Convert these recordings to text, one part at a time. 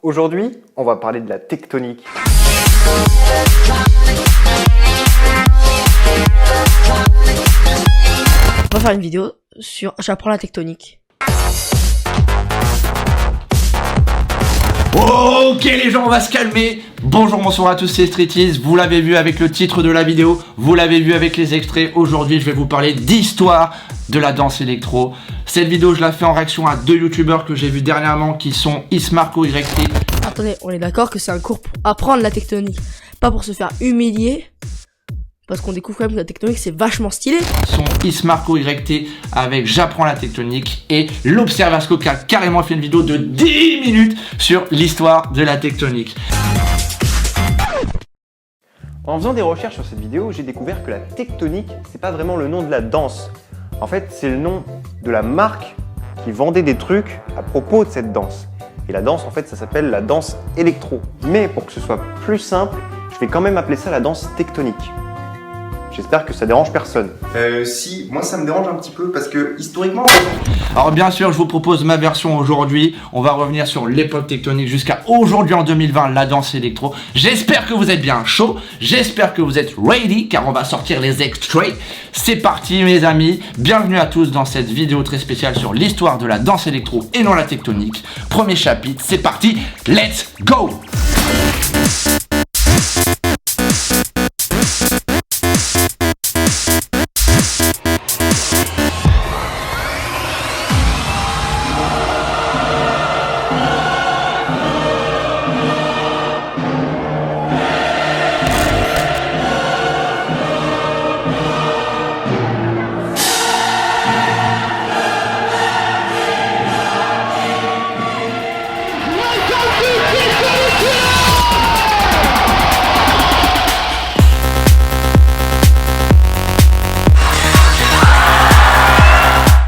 Aujourd'hui, on va parler de la tectonique. On va faire une vidéo sur j'apprends la tectonique. Ok les gens, on va se calmer. Bonjour, bonsoir à tous, c'est Streetease. Vous l'avez vu avec le titre de la vidéo, vous l'avez vu avec les extraits. Aujourd'hui, je vais vous parler d'histoire de la danse électro. Cette vidéo, je la fais en réaction à deux youtubeurs que j'ai vus dernièrement qui sont Ismarco YT. Attendez, on est d'accord que c'est un cours pour apprendre la tectonique, pas pour se faire humilier. Parce qu'on découvre quand même que la tectonique c'est vachement stylé. Sont Ismarco YT avec J'apprends la tectonique et l'Observasco qui a carrément fait une vidéo de 10 minutes sur l'histoire de la tectonique. En faisant des recherches sur cette vidéo, j'ai découvert que la tectonique, c'est pas vraiment le nom de la danse. En fait, c'est le nom de la marque qui vendait des trucs à propos de cette danse. Et la danse, en fait, ça s'appelle la danse électro. Mais pour que ce soit plus simple, je vais quand même appeler ça la danse tectonique. J'espère que ça dérange personne. Si, moi ça me dérange un petit peu parce que historiquement... Alors bien sûr, je vous propose ma version aujourd'hui. On va revenir sur l'époque tectonique jusqu'à aujourd'hui en 2020, la danse électro. J'espère que vous êtes bien chaud, j'espère que vous êtes ready car on va sortir les extraits. C'est parti mes amis, bienvenue à tous dans cette vidéo très spéciale sur l'histoire de la danse électro et non la tectonique. Premier chapitre, c'est parti, let's go!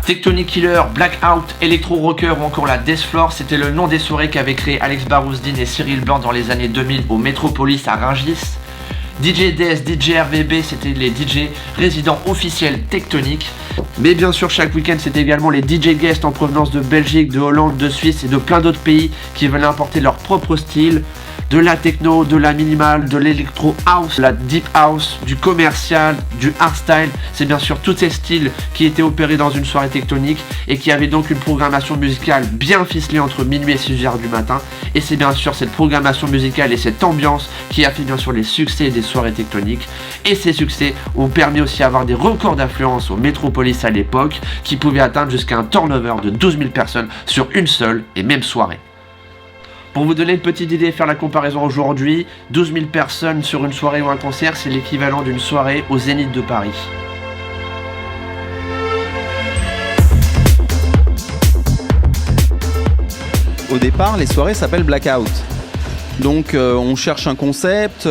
Tectonic Killer, Blackout, Electro Rocker ou encore la Death Floor, c'était le nom des soirées qu'avaient créé Alex Barouzdine et Cyril Blanc dans les années 2000 au Metropolis à Rungis. DJ DS, DJ RVB, c'était les DJ résidents officiels tectoniques. Mais bien sûr, chaque week-end, c'était également les DJ guests en provenance de Belgique, de Hollande, de Suisse et de plein d'autres pays qui venaient importer leur propre style. De la techno, de la minimale, de l'électro house, de la deep house, du commercial, du hardstyle. C'est bien sûr tous ces styles qui étaient opérés dans une soirée tectonique et qui avaient donc une programmation musicale bien ficelée entre minuit et 6h du matin. Et c'est bien sûr cette programmation musicale et cette ambiance qui a fait bien sûr les succès des soirées tectoniques. Et ces succès ont permis aussi d'avoir des records d'affluence au Metropolis à l'époque qui pouvaient atteindre jusqu'à un turnover de 12 000 personnes sur une seule et même soirée. Pour vous donner une petite idée et faire la comparaison aujourd'hui, 12 000 personnes sur une soirée ou un concert, c'est l'équivalent d'une soirée au Zénith de Paris. Au départ, les soirées s'appellent Blackout. Donc on cherche un concept,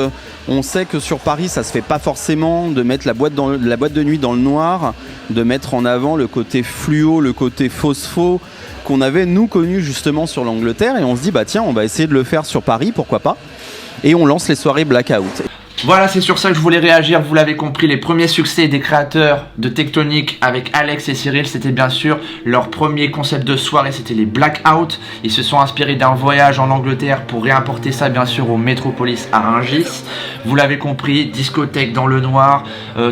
on sait que sur Paris ça se fait pas forcément de mettre la boîte de nuit dans le noir, de mettre en avant le côté fluo, le côté phospho qu'on avait nous connu justement sur l'Angleterre et on se dit bah tiens on va essayer de le faire sur Paris, pourquoi pas, et on lance les soirées Blackout. Voilà, c'est sur ça que je voulais réagir, vous l'avez compris, les premiers succès des créateurs de Tectonique avec Alex et Cyril, c'était bien sûr leur premier concept de soirée, c'était les Blackout. Ils se sont inspirés d'un voyage en Angleterre pour réimporter ça bien sûr au Metropolis à Rungis. Vous l'avez compris, discothèque dans le noir,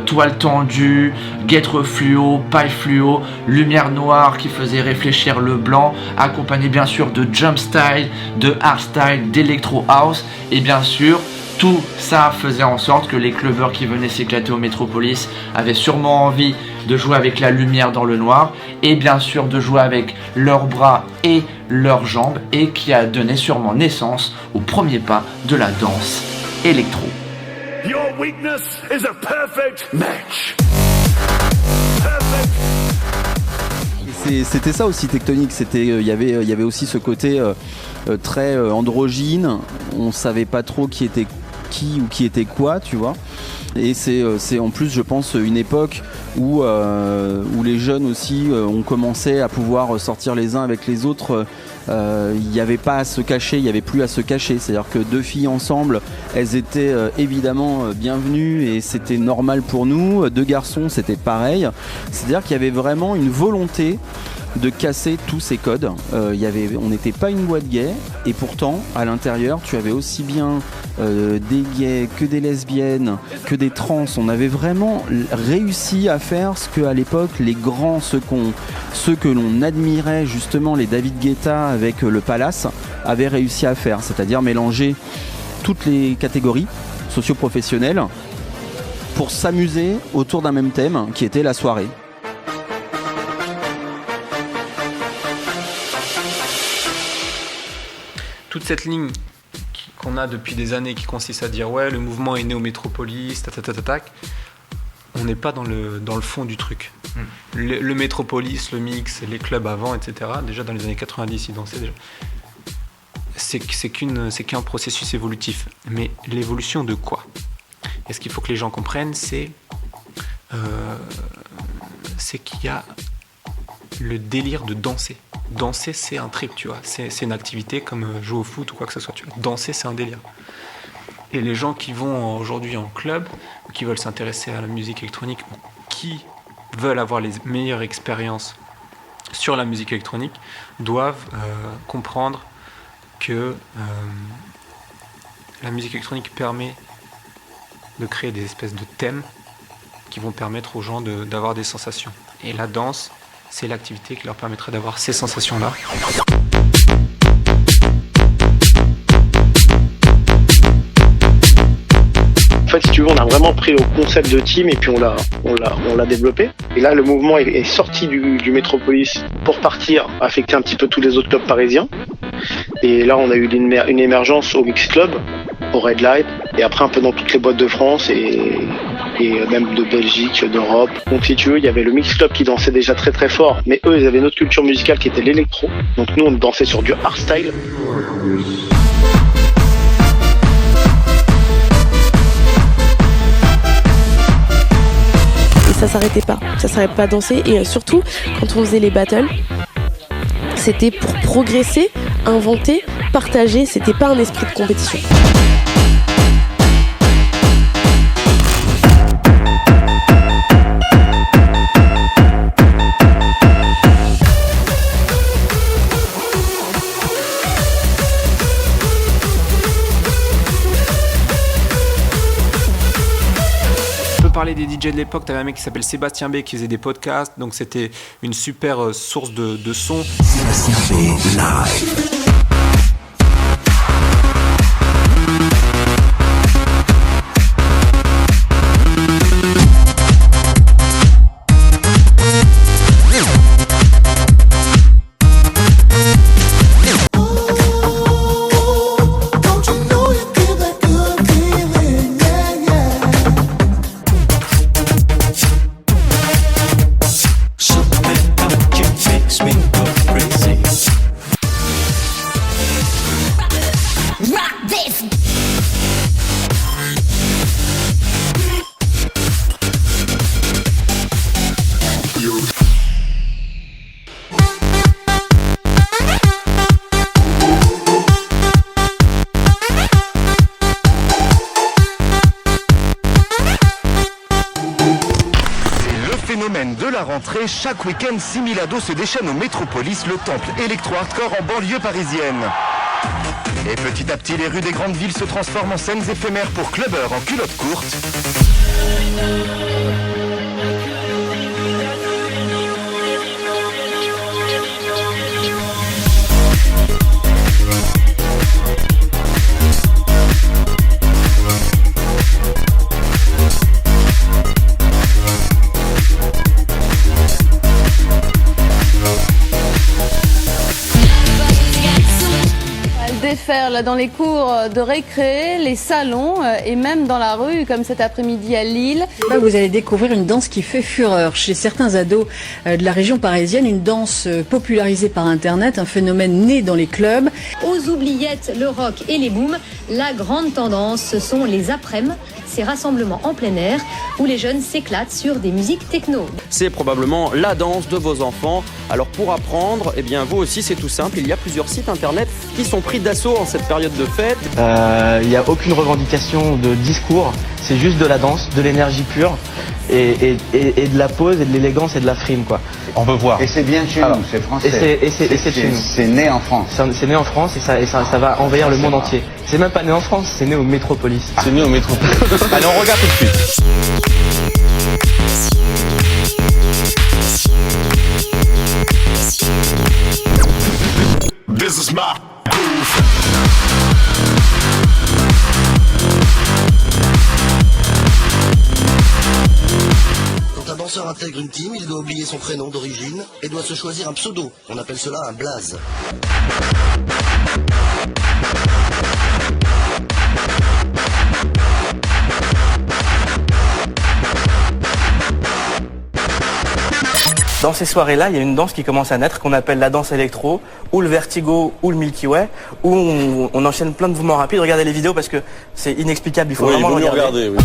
toile tendue, guêtre fluo, paille fluo, lumière noire qui faisait réfléchir le blanc, accompagné bien sûr de jump style, de hardstyle, d'électro house et bien sûr tout ça faisait en sorte que les clubbers qui venaient s'éclater au Metropolis avaient sûrement envie de jouer avec la lumière dans le noir et bien sûr de jouer avec leurs bras et leurs jambes et qui a donné sûrement naissance au premier pas de la danse électro. Your weakness is a perfect match. C'était ça aussi Tectonique, il y avait aussi ce côté très androgyne, on savait pas trop qui était qui ou qui était quoi, tu vois. Et c'est en plus je pense une époque où les jeunes aussi ont commencé à pouvoir sortir les uns avec les autres. Il n'y avait pas à se cacher, il n'y avait plus à se cacher. C'est-à-dire que deux filles ensemble, elles étaient évidemment bienvenues et c'était normal pour nous. Deux garçons, c'était pareil. C'est-à-dire qu'il y avait vraiment une volonté de casser tous ces codes. On n'était pas une boîte gay, et pourtant, à l'intérieur, tu avais aussi bien des gays que des lesbiennes, que des trans. On avait vraiment réussi à faire ce qu'à l'époque, les grands, ceux que l'on admirait, justement, les David Guetta avec le Palace, avaient réussi à faire, c'est-à-dire mélanger toutes les catégories socio-professionnelles pour s'amuser autour d'un même thème qui était la soirée. Toute cette ligne qu'on a depuis des années qui consiste à dire ouais, le mouvement est né au Métropolis, on n'est pas dans le fond du truc. Le Métropolis, le mix, les clubs avant, etc. Déjà dans les années 90, ils dansaient déjà. C'est qu'un processus évolutif. Mais l'évolution de quoi ? Et ce qu'il faut que les gens comprennent, c'est qu'il y a le délire de danser. Danser, c'est un trip, tu vois. C'est une activité comme jouer au foot ou quoi que ce soit. Tu vois. Danser, c'est un délire. Et les gens qui vont aujourd'hui en club, ou qui veulent s'intéresser à la musique électronique, ou qui veulent avoir les meilleures expériences sur la musique électronique, doivent comprendre que la musique électronique permet de créer des espèces de thèmes qui vont permettre aux gens d'avoir des sensations. Et la danse, c'est l'activité qui leur permettrait d'avoir ces sensations-là. En fait, si tu veux, on a vraiment pris le concept de team et puis on l'a développé. Et là, le mouvement est sorti du Métropolis pour partir affecter un petit peu tous les autres clubs parisiens. Et là, on a eu une émergence au Mix Club, au Red Light, et après un peu dans toutes les boîtes de France et même de Belgique, d'Europe. Donc si tu veux, il y avait le Mix Club qui dansait déjà très très fort, mais eux, ils avaient une autre culture musicale qui était l'électro. Donc nous, on dansait sur du hardstyle. Ça s'arrêtait pas de danser, et surtout quand on faisait les battles, c'était pour progresser, inventer, partager, c'était pas un esprit de compétition. Parler des DJ de l'époque, t'avais un mec qui s'appelle Sébastien B qui faisait des podcasts, donc c'était une super source de son. Sébastien B live. Chaque week-end, 6000 ados se déchaînent au Métropolis, le temple électro-hardcore en banlieue parisienne. Et petit à petit, les rues des grandes villes se transforment en scènes éphémères pour clubbers en culottes courtes. Faire là dans les cours de récré, les salons et même dans la rue comme cet après-midi à Lille. Là, vous allez découvrir une danse qui fait fureur chez certains ados de la région parisienne, une danse popularisée par internet, un phénomène né dans les clubs. Aux oubliettes, le rock et les booms, la grande tendance, ce sont les après-midi, ces rassemblements en plein air où les jeunes s'éclatent sur des musiques techno. C'est probablement la danse de vos enfants. Alors pour apprendre, eh bien vous aussi c'est tout simple, il y a plusieurs sites internet qui sont pris d'assaut en cette période de fête. Il n'y a aucune revendication de discours, c'est juste de la danse, de l'énergie pure. et de la pose et de l'élégance et de la frime, quoi. On veut voir. Et c'est bien de chez nous, c'est français. Et c'est de chez nous. C'est né en France. C'est né en France et ça va envahir le monde entier. C'est même pas né en France, c'est né au Métropolis. C'est né au Métropolis. Allez, on regarde tout de suite. This is my groove. Quand un danseur intègre une team, il doit oublier son prénom d'origine et doit se choisir un pseudo. On appelle cela un blaze. Dans ces soirées-là, il y a une danse qui commence à naître qu'on appelle la danse électro, ou le vertigo, ou le Milky Way, où on enchaîne plein de mouvements rapides. Regardez les vidéos parce que c'est inexplicable, il faut vraiment le regarder. Oui.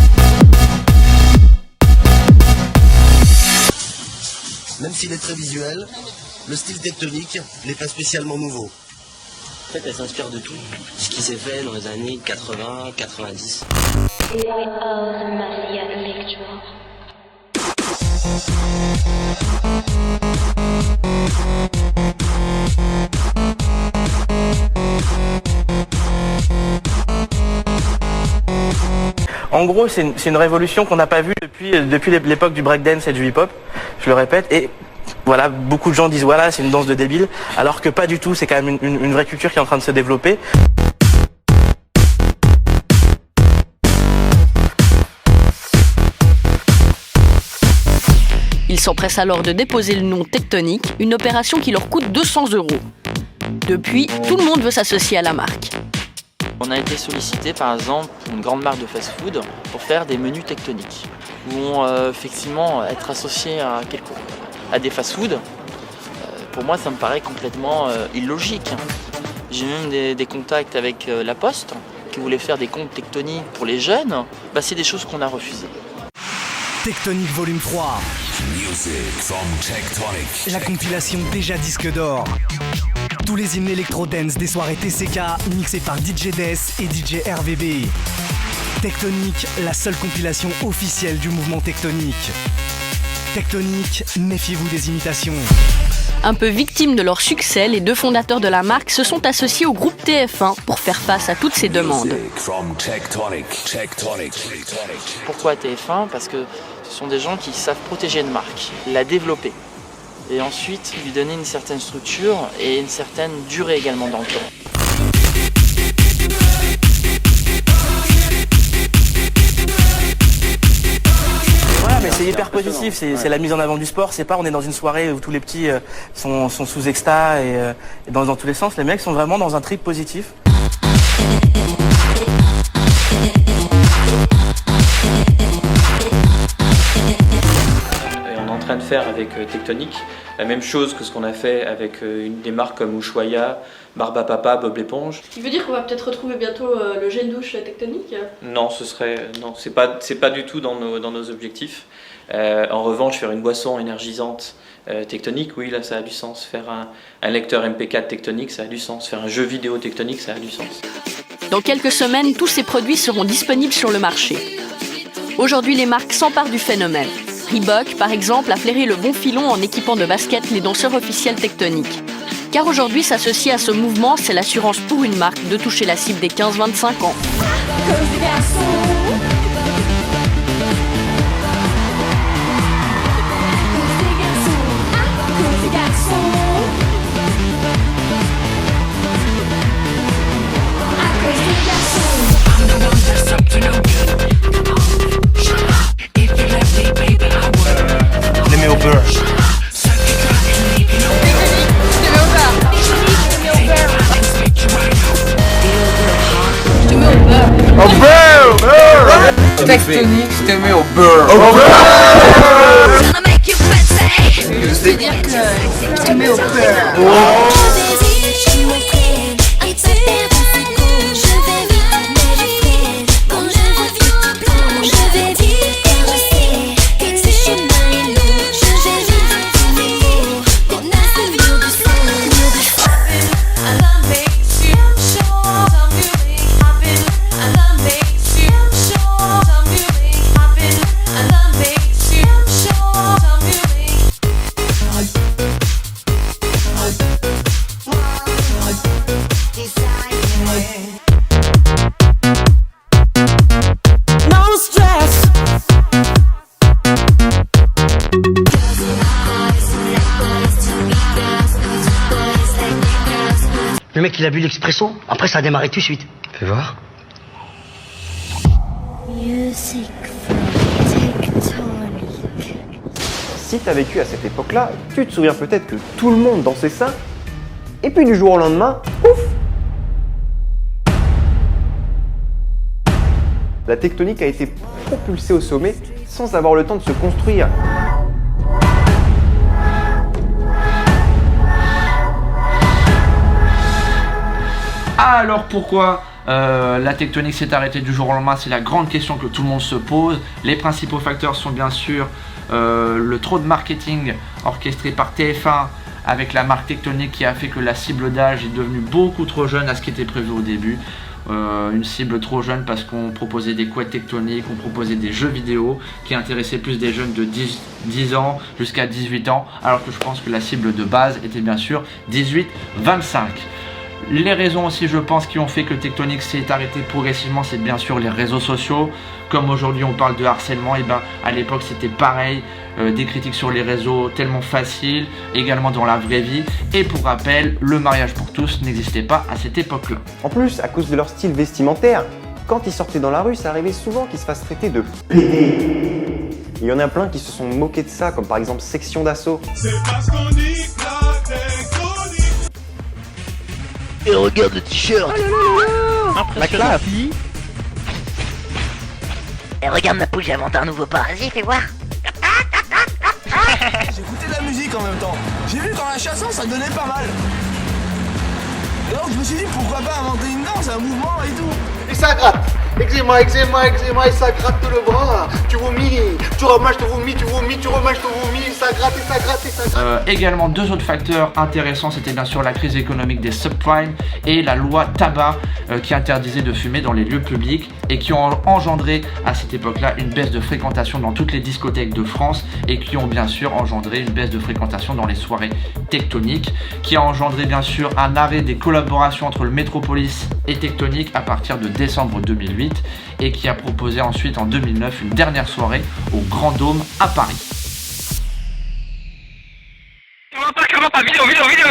Même s'il est très visuel, le style tectonique n'est pas spécialement nouveau. En fait, elle s'inspire de tout ce qui s'est fait dans les années 80, 90. En gros, c'est une révolution qu'on n'a pas vue depuis l'époque du breakdance et du hip-hop, je le répète, et voilà, beaucoup de gens disent voilà, c'est une danse de débile, alors que pas du tout, c'est quand même une vraie culture qui est en train de se développer. Ils s'empressent alors de déposer le nom Tectonic, une opération qui leur coûte 200 €. Depuis, tout le monde veut s'associer à la marque. On a été sollicité par exemple pour une grande marque de fast-food pour faire des menus tectoniques. Ou effectivement être associé à des fast-food, pour moi ça me paraît complètement illogique. J'ai même des contacts avec La Poste qui voulaient faire des comptes tectoniques pour les jeunes. C'est des choses qu'on a refusées. Tectonic Volume 3. Music from Tectonic. La compilation déjà disque d'or. Tous les hymnes électro-dance des soirées TCK mixés par DJ Death et DJ RVB. Tectonic, la seule compilation officielle du mouvement tectonique. Tectonic, méfiez-vous des imitations. Un peu victimes de leur succès, les deux fondateurs de la marque se sont associés au groupe TF1 pour faire face à toutes ces demandes. Pourquoi TF1 ? Parce que ce sont des gens qui savent protéger une marque, la développer. Et ensuite lui donner une certaine structure et une certaine durée également dans le temps. Voilà, mais c'est hyper positif, c'est la mise en avant du sport, c'est pas on est dans une soirée où tous les petits sont sous extas et dans tous les sens, les mecs sont vraiment dans un trip positif. En train de faire avec Tectonic la même chose que ce qu'on a fait avec des marques comme Ushuaïa, Barba Papa, Bob l'éponge. Ce qui veut dire qu'on va peut-être retrouver bientôt le gel douche Tectonic. Non, c'est pas du tout dans nos objectifs. En revanche, faire une boisson énergisante Tectonic, oui, là ça a du sens. Faire un lecteur MP4 Tectonic, ça a du sens. Faire un jeu vidéo Tectonic, ça a du sens. Dans quelques semaines, tous ces produits seront disponibles sur le marché. Aujourd'hui, les marques s'emparent du phénomène. Reebok, par exemple, a flairé le bon filon en équipant de baskets les danseurs officiels tectoniques. Car aujourd'hui, s'associer à ce mouvement, c'est l'assurance pour une marque de toucher la cible des 15-25 ans. Tectonic, je te mets au beurre. Je veux dire que je te mets au beurre. I love qu'il a bu l'expresso, après ça a démarré tout de suite. Fais voir. Music from Tectonic. Si t'as vécu à cette époque-là, tu te souviens peut-être que tout le monde dansait ça, et puis du jour au lendemain, ouf! La tectonique a été propulsée au sommet sans avoir le temps de se construire. Alors pourquoi la tectonique s'est arrêtée du jour au lendemain? C'est la grande question que tout le monde se pose. Les principaux facteurs sont bien sûr le trop de marketing orchestré par TF1 avec la marque Tectonic qui a fait que la cible d'âge est devenue beaucoup trop jeune à ce qui était prévu au début. Une cible trop jeune parce qu'on proposait des couettes tectoniques, on proposait des jeux vidéo qui intéressaient plus des jeunes de 10 ans jusqu'à 18 ans, alors que je pense que la cible de base était bien sûr 18-25. Les raisons aussi, je pense, qui ont fait que Tectonic s'est arrêté progressivement, c'est bien sûr les réseaux sociaux. Comme aujourd'hui on parle de harcèlement, et ben à l'époque c'était pareil, des critiques sur les réseaux tellement faciles, également dans la vraie vie. Et pour rappel, le mariage pour tous n'existait pas à cette époque-là. En plus, à cause de leur style vestimentaire, quand ils sortaient dans la rue, ça arrivait souvent qu'ils se fassent traiter de PD. Il y en a plein qui se sont moqués de ça, comme par exemple Section d'Assaut. C'est parce qu'on nique la tectonique. Et regarde le t-shirt. La classe. Et regarde ma poule, j'ai inventé un nouveau parasite, fais voir. J'écoutais de la musique en même temps. J'ai vu qu'en la chassant, ça donnait pas mal. Et donc je me suis dit pourquoi pas inventer une danse, un mouvement et tout. Et ça gratte. Eczéma, et ça gratte tout le bras. Tu vomis, tu remâches, tu vomis, tu remâches, tu vomis, ça gratte, et ça gratte, et ça gratte. Également, deux autres facteurs intéressants, c'était bien sûr la crise économique des subprimes et la loi tabac qui interdisait de fumer dans les lieux publics et qui ont engendré à cette époque-là une baisse de fréquentation dans toutes les discothèques de France et qui ont bien sûr engendré une baisse de fréquentation dans les soirées tectoniques, qui a engendré bien sûr un arrêt des collaborations entre le Métropolis et Tectonic à partir de décembre 2008 et qui a proposé ensuite en 2009 une dernière soirée au Grand Dôme à Paris. Vidéo.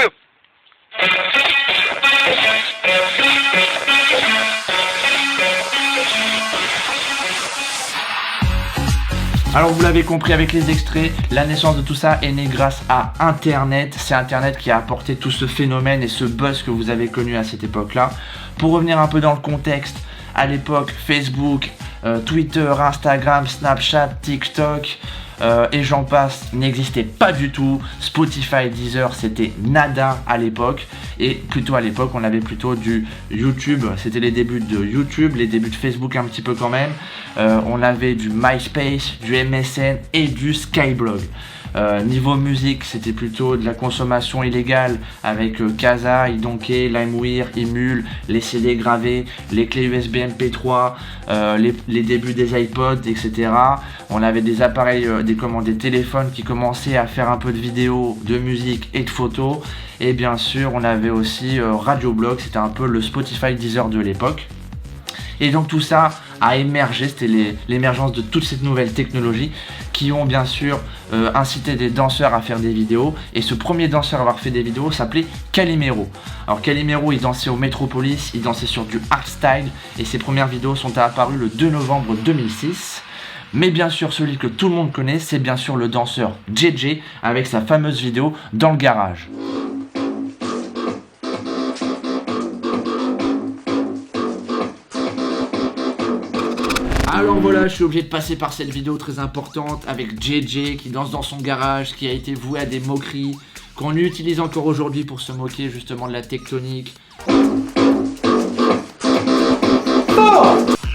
Alors vous l'avez compris avec les extraits, la naissance de tout ça est née grâce à Internet. C'est Internet qui a apporté tout ce phénomène et ce buzz que vous avez connu à cette époque-là. Pour revenir un peu dans le contexte, à l'époque, Facebook, Twitter, Instagram, Snapchat, TikTok et j'en passe n'existaient pas du tout. Spotify, Deezer, c'était nada à l'époque. Et plutôt à l'époque, on avait plutôt du YouTube. C'était les débuts de YouTube, les débuts de Facebook un petit peu quand même. On avait du MySpace, du MSN et du Skyblog. Niveau musique, c'était plutôt de la consommation illégale avec Kazaa, iDonkey, LimeWire, Emule, les CD gravés, les clés USB MP3, les débuts des iPods, etc. On avait des appareils, des téléphones qui commençaient à faire un peu de vidéo, de musique et de photos. Et bien sûr, on avait aussi Radioblog, c'était un peu le Spotify Deezer de l'époque. Et donc tout ça a émergé, c'était l'émergence de toute cette nouvelle technologie qui ont bien sûr incité des danseurs à faire des vidéos. Et ce premier danseur à avoir fait des vidéos s'appelait Calimero. Alors Calimero, il dansait au Métropolis, il dansait sur du hardstyle et ses premières vidéos sont apparues le 2 novembre 2006. Mais bien sûr, celui que tout le monde connaît, c'est bien sûr le danseur JJ avec sa fameuse vidéo dans le garage. Alors voilà, je suis obligé de passer par cette vidéo très importante avec JJ qui danse dans son garage, qui a été voué à des moqueries, qu'on utilise encore aujourd'hui pour se moquer justement de la tectonique.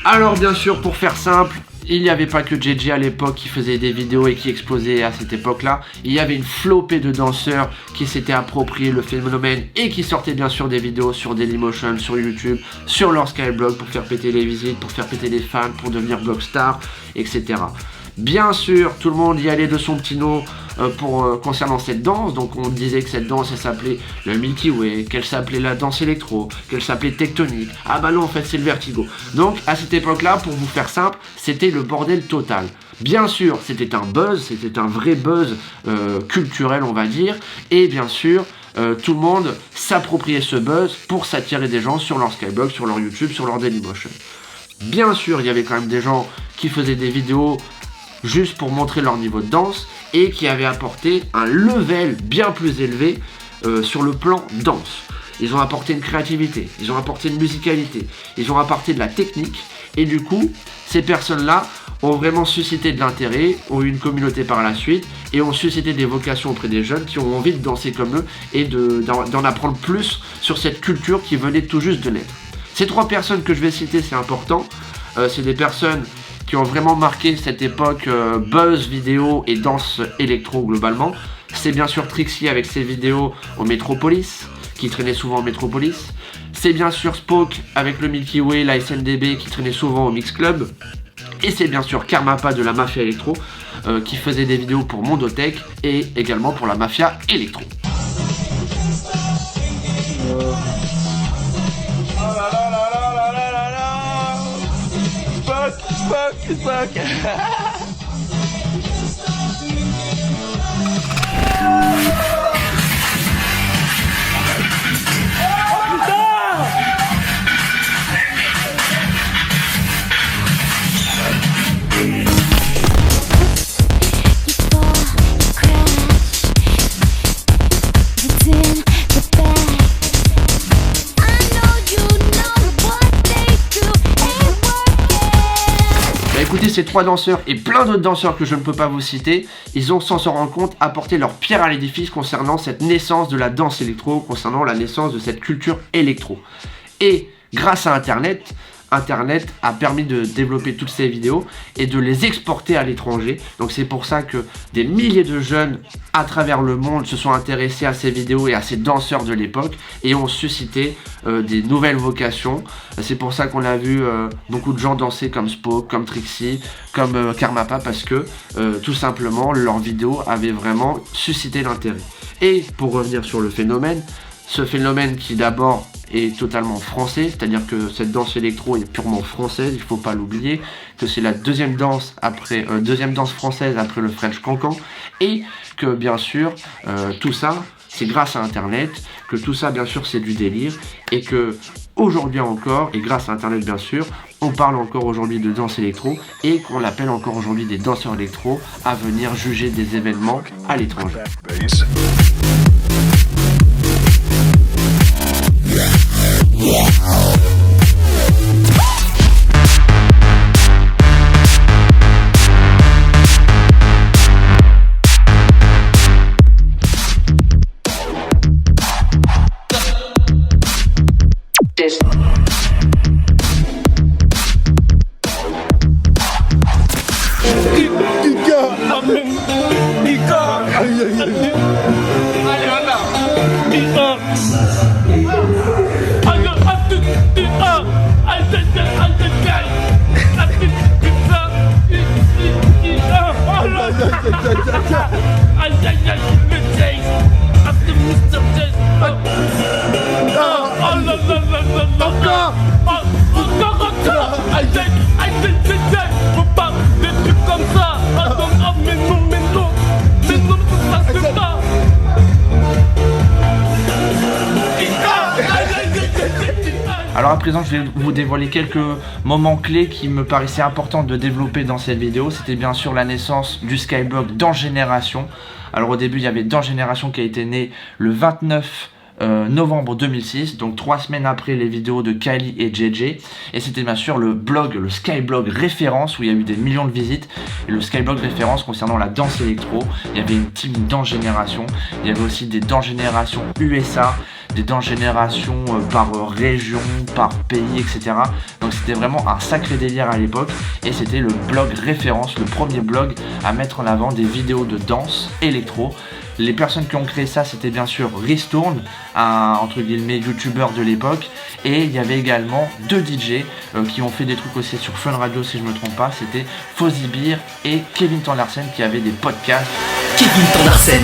Alors bien sûr, pour faire simple, il n'y avait pas que JJ à l'époque qui faisait des vidéos et qui explosait à cette époque-là. Il y avait une flopée de danseurs qui s'étaient approprié le phénomène et qui sortaient bien sûr des vidéos sur Dailymotion, sur YouTube, sur leur Skyblog pour faire péter les visites, pour faire péter les fans, pour devenir blogstar, etc. Bien sûr, tout le monde y allait de son petit nom concernant cette danse. Donc on disait que cette danse, elle s'appelait le Milky Way, qu'elle s'appelait la danse électro, qu'elle s'appelait Tectonic. Ah bah non, en fait, c'est le Vertigo. Donc à cette époque-là, pour vous faire simple, c'était le bordel total. Bien sûr, c'était un buzz, c'était un vrai buzz culturel, on va dire. Et bien sûr, tout le monde s'appropriait ce buzz pour s'attirer des gens sur leur Skyblog, sur leur YouTube, sur leur Dailymotion. Bien sûr, il y avait quand même des gens qui faisaient des vidéos juste pour montrer leur niveau de danse et qui avaient apporté un level bien plus élevé sur le plan danse. Ils ont apporté une créativité, ils ont apporté une musicalité, ils ont apporté de la technique et du coup, ces personnes-là ont vraiment suscité de l'intérêt, ont eu une communauté par la suite et ont suscité des vocations auprès des jeunes qui ont envie de danser comme eux et d'en apprendre plus sur cette culture qui venait tout juste de naître. Ces 3 personnes que je vais citer, c'est important, c'est des personnes qui ont vraiment marqué cette époque buzz vidéo et danse électro globalement. C'est bien sûr Trixie avec ses vidéos au Metropolis, qui traînait souvent au Metropolis. C'est bien sûr Spoke avec le Milky Way, la SNDB qui traînait souvent au Mix Club. Et c'est bien sûr Karmapa de la Mafia Electro qui faisait des vidéos pour Mondotech et également pour la Mafia Electro. Spoke. Écoutez, ces 3 danseurs et plein d'autres danseurs que je ne peux pas vous citer, ils ont sans s'en rendre compte apporté leur pierre à l'édifice concernant cette naissance de la danse électro, concernant la naissance de cette culture électro. Et grâce à Internet a permis de développer toutes ces vidéos et de les exporter à l'étranger. Donc c'est pour ça que des milliers de jeunes à travers le monde se sont intéressés à ces vidéos et à ces danseurs de l'époque et ont suscité des nouvelles vocations. C'est pour ça qu'on a vu beaucoup de gens danser comme Spoke, comme Trixie, comme Karmapa, parce que tout simplement leurs vidéos avaient vraiment suscité l'intérêt. Et pour revenir sur le phénomène, ce phénomène qui d'abord est totalement français, c'est-à-dire que cette danse électro est purement française, il ne faut pas l'oublier, que c'est la deuxième danse française après le French Cancan, et que bien sûr tout ça c'est grâce à Internet, que tout ça bien sûr c'est du délire, et que aujourd'hui encore, et grâce à Internet bien sûr, on parle encore aujourd'hui de danse électro, et qu'on appelle encore aujourd'hui des danseurs électro à venir juger des événements à l'étranger. Alors à présent, je vais vous dévoiler quelques moments clés qui me paraissaient importants de développer dans cette vidéo. C'était bien sûr la naissance du Skyblog Dance Génération. Alors au début, il y avait Dance Génération qui a été né le 29 novembre 2006, donc 3 semaines après les vidéos de Kylie et JJ, et c'était bien sûr le Skyblog référence où il y a eu des millions de visites, et le Skyblog référence concernant la danse électro. Il y avait une team Dance Génération, il y avait aussi des Dance Génération USA, des Dance Génération par région, par pays, etc. Donc c'était vraiment un sacré délire à l'époque, et c'était le blog référence, le premier blog à mettre en avant des vidéos de danse électro. Les personnes qui ont créé ça, c'était bien sûr Ristourne, un entre guillemets youtubeur de l'époque, et il y avait également 2 DJ qui ont fait des trucs aussi sur Fun Radio si je me trompe pas, c'était Fozzy Beer et Kevin Tandarsen qui avaient des podcasts. Kevin Tandarsen.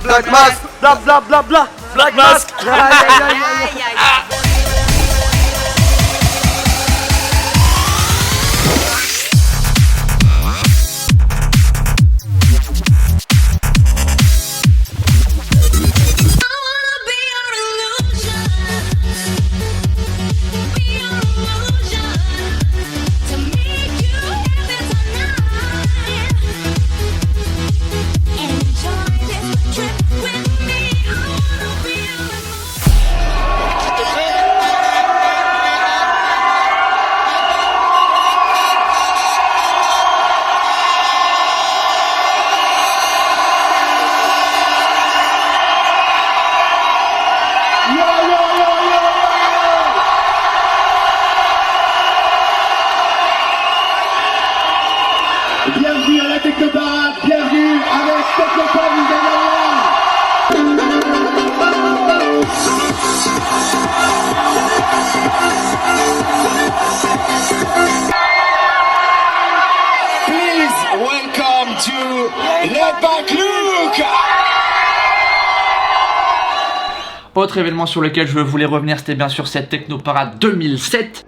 Black Mask, bla bla bla bla, Black Mask. Bienvenue à la Technoparade, bienvenue avec Technoparade Please welcome to Let Back Luke. Autre événement sur lequel je voulais revenir, c'était bien sûr cette Technoparade 2007.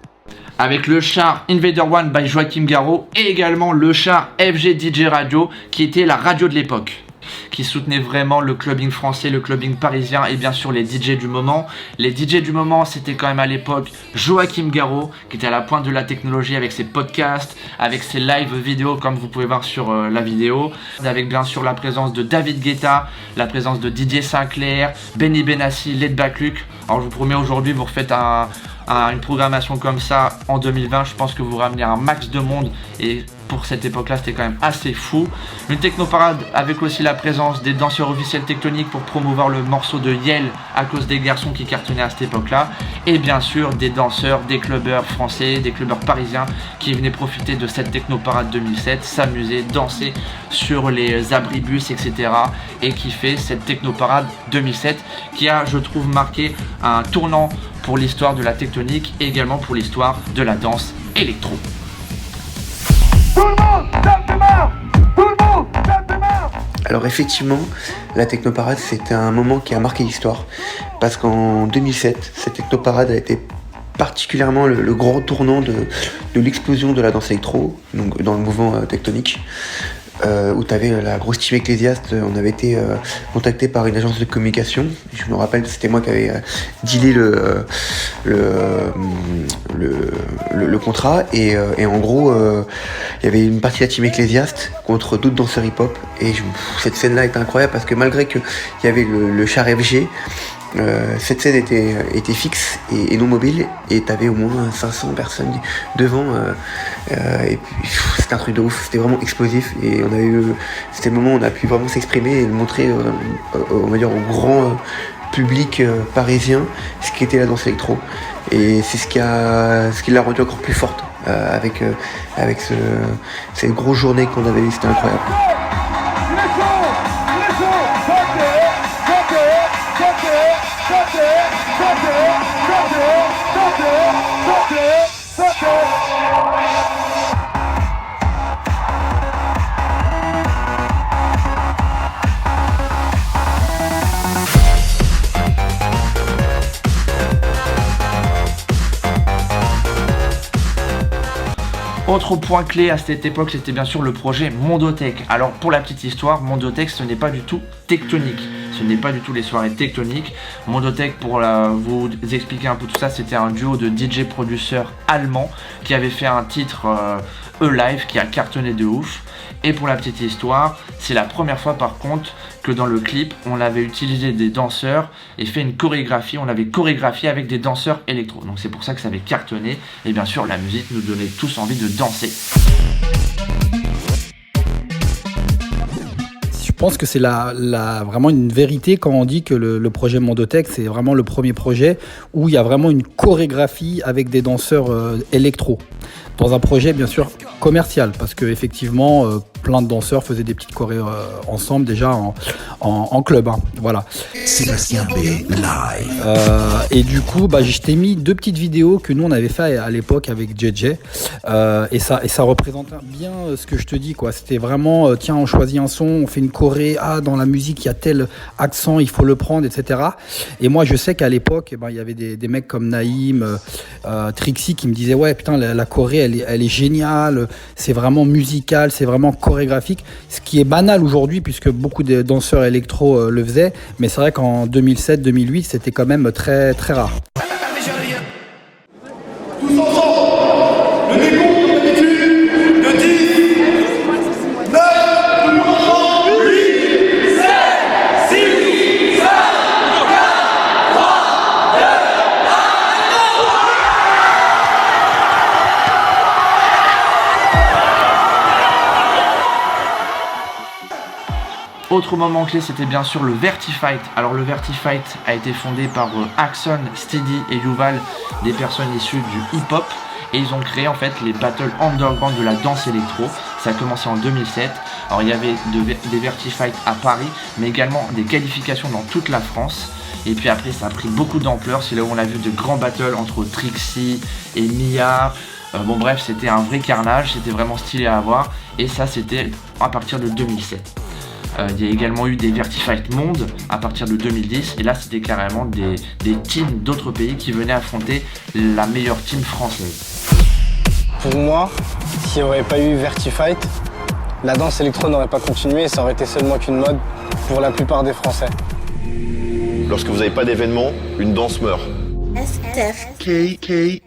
Avec le char Invader One by Joachim Garraud et également le char FG DJ Radio qui était la radio de l'époque, qui soutenait vraiment le clubbing français, le clubbing parisien et bien sûr les DJ du moment. Les DJ du moment, c'était quand même à l'époque Joachim Garraud qui était à la pointe de la technologie avec ses podcasts, avec ses live vidéo comme vous pouvez voir sur la vidéo, avec bien sûr la présence de David Guetta, la présence de Didier Sinclair, Benny Benassi, Let Back Luke. Alors je vous promets aujourd'hui vous refaites une programmation comme ça en 2020, je pense que vous ramenez un max de monde et pour cette époque-là, c'était quand même assez fou. Une technoparade avec aussi la présence des danseurs officiels tectoniques pour promouvoir le morceau de Yel à cause des garçons qui cartonnaient à cette époque-là. Et bien sûr, des danseurs, des clubbeurs français, des clubbeurs parisiens qui venaient profiter de cette technoparade 2007, s'amuser, danser sur les abribus, etc. Et qui fait cette technoparade 2007 qui a, je trouve, marqué un tournant pour l'histoire de la tectonique et également pour l'histoire de la danse électro. Tout le monde, tape de main. Tout le monde, tape de main. Alors effectivement, la Technoparade, c'était un moment qui a marqué l'histoire. Parce qu'en 2007, cette Technoparade a été particulièrement le grand tournant de l'explosion de la danse électro, donc dans le mouvement tectonique. Où tu avais la grosse team Ecclésiaste. On avait été contacté par une agence de communication. Je me rappelle, c'était moi qui avais dealé le contrat. Et en gros, il y avait une partie de la team Ecclésiaste contre d'autres danseurs hip-hop. Et cette scène-là était incroyable parce que malgré qu'il y avait le char FG, cette scène était fixe et non mobile et t'avais au moins 500 personnes devant et puis, c'était un truc de ouf, c'était vraiment explosif et c'était le moment où on a pu vraiment s'exprimer et le montrer on va dire au grand public parisien ce qu'était la danse électro et c'est ce qui l'a rendu encore plus forte avec cette grosse journée qu'on avait eue, c'était incroyable. Autre point clé à cette époque, c'était bien sûr le projet Mondotech. Alors pour la petite histoire, Mondotech ce n'est pas du tout tectonique. Ce n'est pas du tout les soirées tectoniques. Mondotech, pour vous expliquer un peu tout ça, c'était un duo de DJ producteurs allemands qui avait fait un titre E-Live qui a cartonné de ouf. Et pour la petite histoire, c'est la première fois par contre que dans le clip, on avait utilisé des danseurs et fait une chorégraphie. On avait chorégraphié avec des danseurs électro. Donc c'est pour ça que ça avait cartonné. Et bien sûr, la musique nous donnait tous envie de danser. Je pense que c'est vraiment une vérité quand on dit que le projet Mondotech, c'est vraiment le premier projet où il y a vraiment une chorégraphie avec des danseurs électro. dans un projet bien sûr commercial, parce que effectivement plein de danseurs faisaient des petites chorés ensemble déjà en club, hein, voilà. Sébastien B live. Et du coup, je t'ai mis 2 petites vidéos que nous on avait fait à l'époque avec JJ, et ça représente bien ce que je te dis, quoi. C'était vraiment tiens, on choisit un son, on fait une choré, dans la musique il y a tel accent, il faut le prendre, etc. Et moi je sais qu'à l'époque il y avait des mecs comme Naïm, Trixie qui me disaient ouais putain la choré elle est géniale, c'est vraiment musical, c'est vraiment chorégraphique, ce qui est banal aujourd'hui puisque beaucoup de danseurs électro le faisaient, mais c'est vrai qu'en 2007-2008 c'était quand même très très rare. Tous ensemble, le décompte comme d'habitude, de 10, 9, 8, 7, 6, 5, 4, 3, 2, 1. Autre moment clé, c'était bien sûr le Vertifight. Alors le Vertifight a été fondé par Axon, Steady et Yuval, des personnes issues du hip-hop, et ils ont créé en fait les battles underground de la danse électro. Ça a commencé en 2007. Alors il y avait des Vertifight à Paris, mais également des qualifications dans toute la France. Et puis après ça a pris beaucoup d'ampleur. C'est là où on a vu de grands battles entre Trixie et Mia. Bon bref, c'était un vrai carnage, c'était vraiment stylé à voir. Et ça c'était à partir de 2007. Il y a également eu des Vertifight Monde à partir de 2010, et là c'était carrément des teams d'autres pays qui venaient affronter la meilleure team française. Pour moi, s'il n'y aurait pas eu Vertifight, la danse électro n'aurait pas continué et ça aurait été seulement qu'une mode pour la plupart des Français. Lorsque vous n'avez pas d'événement, une danse meurt. SFKK.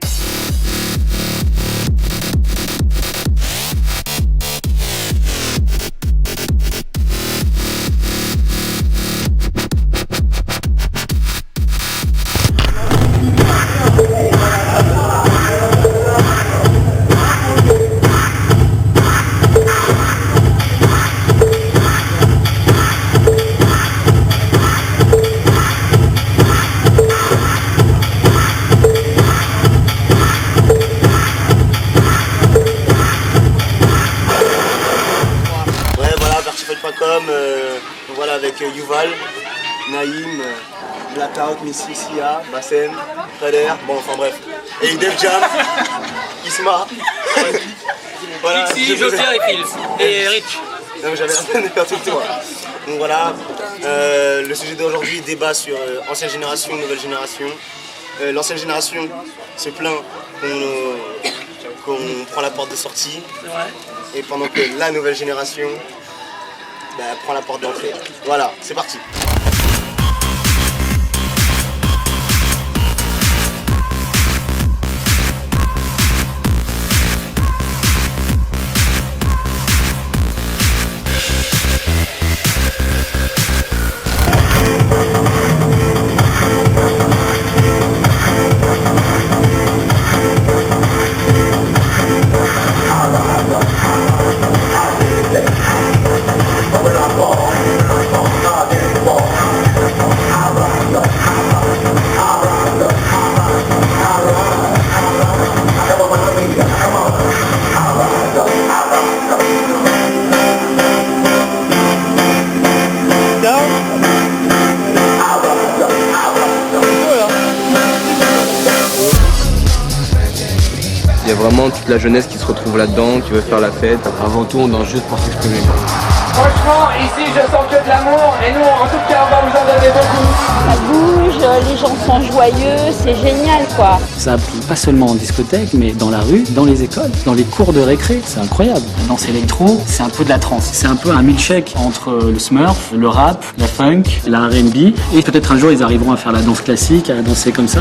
Voilà, avec Yuval, Naïm, Blackout, Missy, Sia, Bassem, Freder, bon enfin bref. Et Def Jam, Isma. Voilà, Dixie, Joker et Phil. Et Rich. Non mais j'avais rien de faire tout le tour. Donc voilà, le sujet d'aujourd'hui, débat sur ancienne génération, nouvelle génération. L'ancienne génération se plaint qu'on prend la porte de sortie. Et pendant que la nouvelle génération prend la porte d'entrée. Voilà, c'est parti. Il y a vraiment toute la jeunesse qui se retrouve là-dedans, qui veut faire la fête. Avant tout, on danse juste pour s'exprimer. Franchement, ici, je sens que de l'amour, et nous, en tout cas, on va vous en donner beaucoup. Ça bouge, les gens sont joyeux, c'est génial, quoi. Ça applique pas seulement en discothèque, mais dans la rue, dans les écoles, dans les cours de récré, c'est incroyable. La danse électro, c'est un peu de la trance. C'est un peu un milkshake entre le smurf, le rap, la funk, la R&B, et peut-être un jour, ils arriveront à faire la danse classique, à danser comme ça.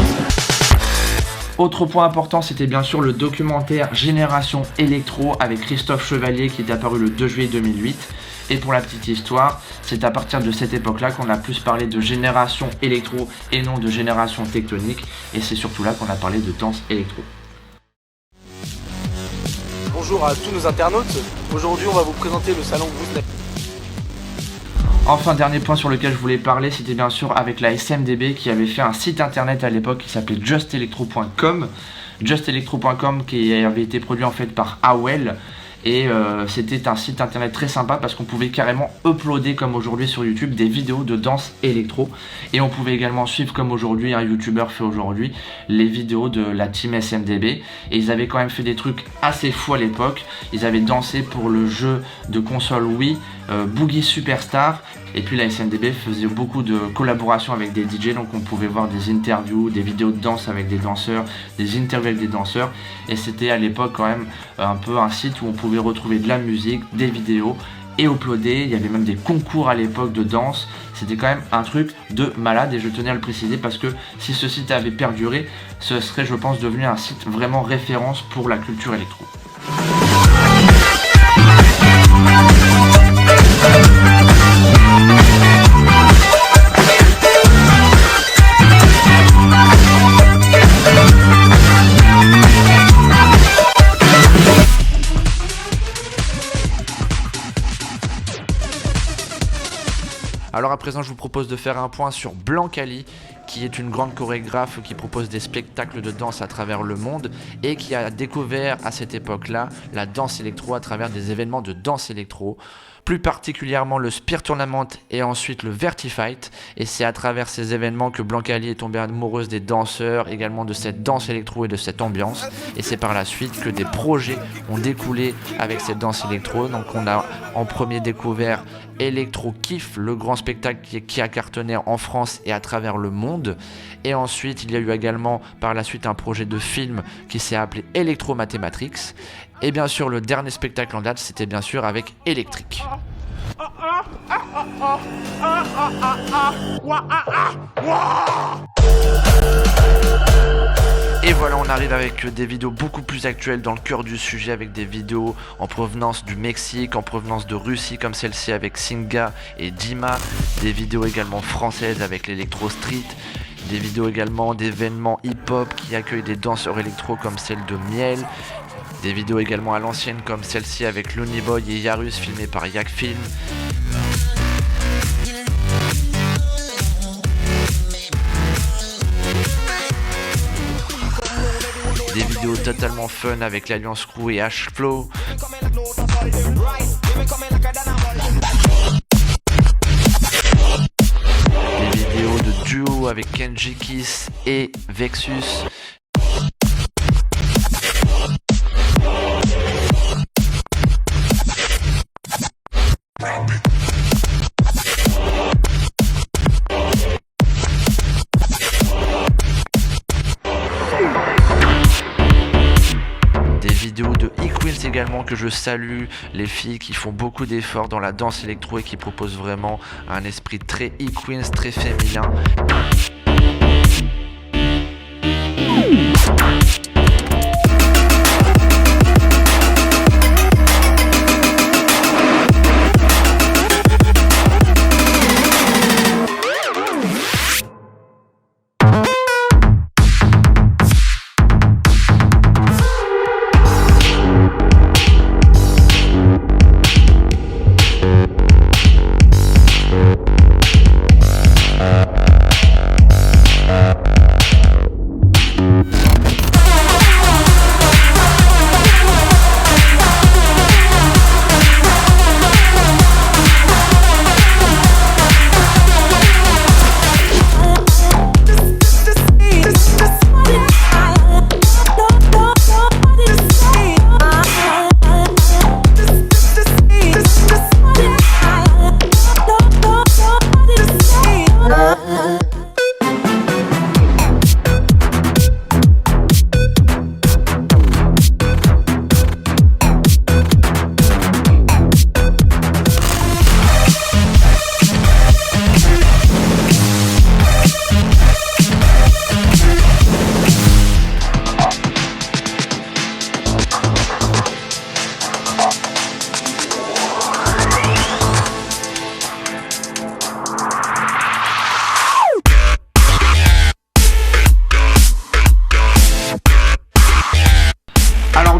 Autre point important, c'était bien sûr le documentaire Génération Électro avec Christophe Chevalier qui est apparu le 2 juillet 2008. Et pour la petite histoire, c'est à partir de cette époque-là qu'on a plus parlé de génération électro et non de génération tectonique. Et c'est surtout là qu'on a parlé de danse électro. Bonjour à tous nos internautes. Aujourd'hui, on va vous présenter le salon Groove. Enfin, dernier point sur lequel je voulais parler, c'était bien sûr avec la SMDB qui avait fait un site internet à l'époque qui s'appelait justelectro.com. justelectro.com qui avait été produit en fait par Awel. Et c'était un site internet très sympa parce qu'on pouvait carrément uploader comme aujourd'hui sur YouTube des vidéos de danse électro. Et on pouvait également suivre comme aujourd'hui un YouTuber fait aujourd'hui les vidéos de la team SMDB. Et ils avaient quand même fait des trucs assez fous à l'époque. Ils avaient dansé pour le jeu de console Wii, Boogie Superstar. Et puis la SMDB faisait beaucoup de collaborations avec des DJ, donc on pouvait voir des interviews, des vidéos de danse avec des danseurs, des interviews avec des danseurs. Et c'était à l'époque quand même un peu un site où on pouvait retrouver de la musique, des vidéos et uploader. Il y avait même des concours à l'époque de danse. C'était quand même un truc de malade et je tenais à le préciser parce que si ce site avait perduré, ce serait je pense devenu un site vraiment référence pour la culture électro. Alors à présent je vous propose de faire un point sur Blancali, qui est une grande chorégraphe qui propose des spectacles de danse à travers le monde et qui a découvert à cette époque-là la danse électro à travers des événements de danse électro, plus particulièrement le Spear Tournament et ensuite le Vertifight. Et c'est à travers ces événements que Blancali est tombée amoureuse des danseurs, également de cette danse électro et de cette ambiance. Et c'est par la suite que des projets ont découlé avec cette danse électro. Donc on a en premier découvert Electro Kiff, le grand spectacle qui a cartonné en France et à travers le monde. Et ensuite il y a eu également par la suite un projet de film qui s'est appelé Electro Mathematrix. Et bien sûr le dernier spectacle en date c'était bien sûr avec Electric. Et voilà, on arrive avec des vidéos beaucoup plus actuelles dans le cœur du sujet, avec des vidéos en provenance du Mexique, en provenance de Russie comme celle-ci avec Singa et Dima, des vidéos également françaises avec l'Electro Street, des vidéos également d'événements hip-hop qui accueillent des danseurs électro comme celle de Miel, des vidéos également à l'ancienne comme celle-ci avec Looney Boy et Yarus filmée par Yak Film. Des vidéos totalement fun avec l'Alliance Crew et H-Flow. Des vidéos de duo avec Kenji Kiss et Vexus. Vidéos de E-Queens également que je salue, les filles qui font beaucoup d'efforts dans la danse électro et qui proposent vraiment un esprit très E-Queens, très féminin.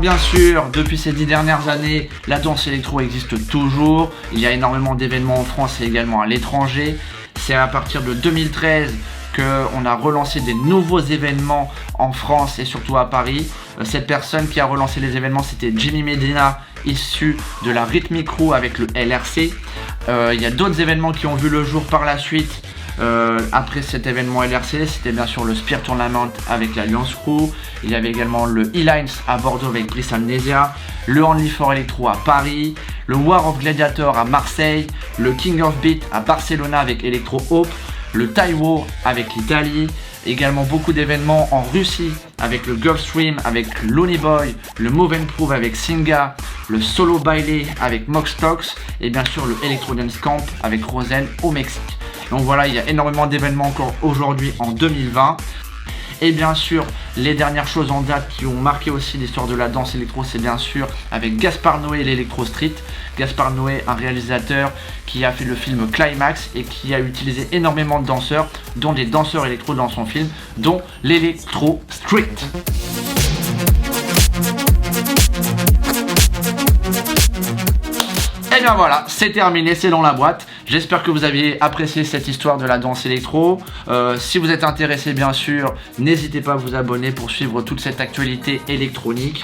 Bien sûr, depuis ces 10 dernières années, la danse électro existe toujours. Il y a énormément d'événements en France et également à l'étranger. C'est à partir de 2013 qu'on a relancé des nouveaux événements en France et surtout à Paris. Cette personne qui a relancé les événements, c'était Jimmy Medina, issu de la Rhythmic Crew avec le LRC. Il y a d'autres événements qui ont vu le jour par la suite. Après cet événement LRC, c'était bien sûr le Spear Tournament avec l'Alliance Crew. Il y avait également le E-Lines à Bordeaux avec Brice Amnesia, le Only for Electro à Paris, le War of Gladiator à Marseille, le King of Beat à Barcelona avec Electro Hope, le Taiwo avec l'Italie, également beaucoup d'événements en Russie avec le Gulfstream avec Looney Boy, le Move and Prove avec Singa, le Solo Baile avec Moxtox et bien sûr le Electro Dance Camp avec Rosen au Mexique. Donc voilà, il y a énormément d'événements encore aujourd'hui en 2020. Et bien sûr, les dernières choses en date qui ont marqué aussi l'histoire de la danse électro, c'est bien sûr avec Gaspard Noé et l'Electro Street. Gaspard Noé, un réalisateur qui a fait le film Climax et qui a utilisé énormément de danseurs, dont des danseurs électro dans son film, dont l'Electro Street. Et bien voilà, c'est terminé, c'est dans la boîte. J'espère que vous avez apprécié cette histoire de la danse électro. Si vous êtes intéressé, bien sûr, n'hésitez pas à vous abonner pour suivre toute cette actualité électronique.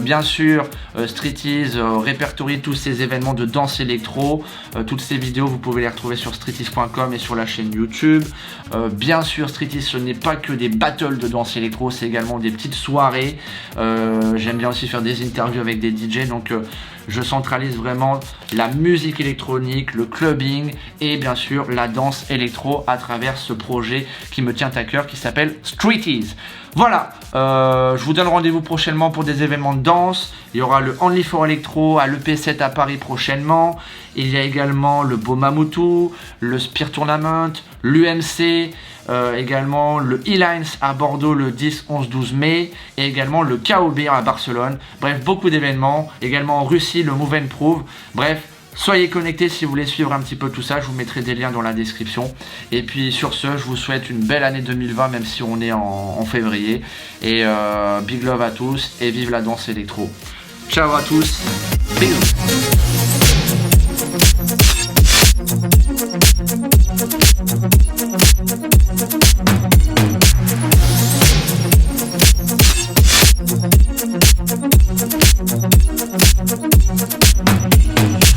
Bien sûr, Streetease répertorie tous ces événements de danse électro. Toutes ces vidéos, vous pouvez les retrouver sur streetease.com et sur la chaîne YouTube. Bien sûr, Streetease, ce n'est pas que des battles de danse électro, c'est également des petites soirées. J'aime bien aussi faire des interviews avec des DJ, donc je centralise vraiment la musique électronique, le clubbing et bien sûr la danse électro à travers ce projet qui me tient à cœur qui s'appelle Streetease. Voilà, je vous donne rendez-vous prochainement pour des événements de danse. Il y aura le Only for Electro à l'EP7 à Paris prochainement. Il y a également le Bomamutu, le Spear Tournament, l'UMC, également le E-Lines à Bordeaux le 10, 11, 12 mai et également le KOB à Barcelone. Bref, beaucoup d'événements. Également en Russie, le Move and Prove. Bref, soyez connectés si vous voulez suivre un petit peu tout ça. Je vous mettrai des liens dans la description. Et puis sur ce, je vous souhaite une belle année 2020, même si on est en février. Et big love à tous et vive la danse électro. Ciao à tous. Bisous. Thank you.